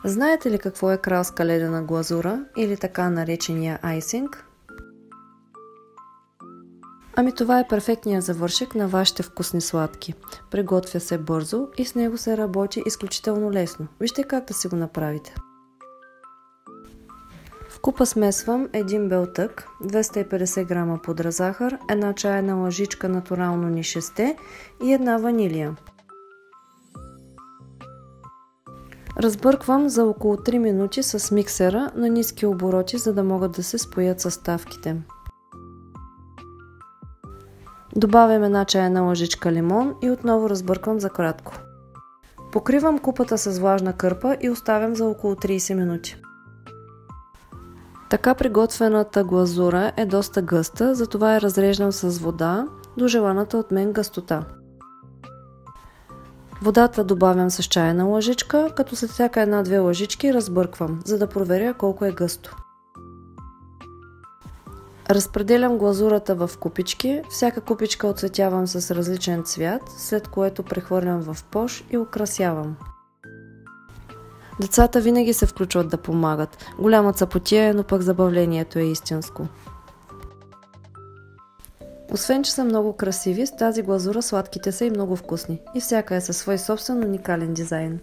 Знаете ли какво е кралска ледена глазура или така наречения айсинг? Ами това е перфектният завършек на вашите вкусни сладки. Приготвя се бързо и с него се работи изключително лесно. Вижте как да си го направите. В купа смесвам 1 бел тък, 250 г пудра захар, 1 чайна лъжичка натурално нишесте и 1 ванилия. Разбърквам за около 3 минути с миксера на ниски обороти, за да могат да се споят съставките. Добавям 1 чайна лъжичка лимон и отново разбърквам за кратко. Покривам купата с влажна кърпа и оставям за около 30 минути. Така приготвената глазура е доста гъста, затова я разреждам с вода до желаната от мен гъстота. Водата добавям с чайна лъжичка, като след всяка 1-2 лъжички разбърквам, за да проверя колко е гъсто. Разпределям глазурата в купички, всяка купичка оцветявам с различен цвят, след което прехвърлям в пош и украсявам. Децата винаги се включват да помагат. Голяма цапотия, но пък забавлението е истинско. Освен че са много красиви, с тази глазура сладките са и много вкусни. И всяка е със свой собствен уникален дизайн.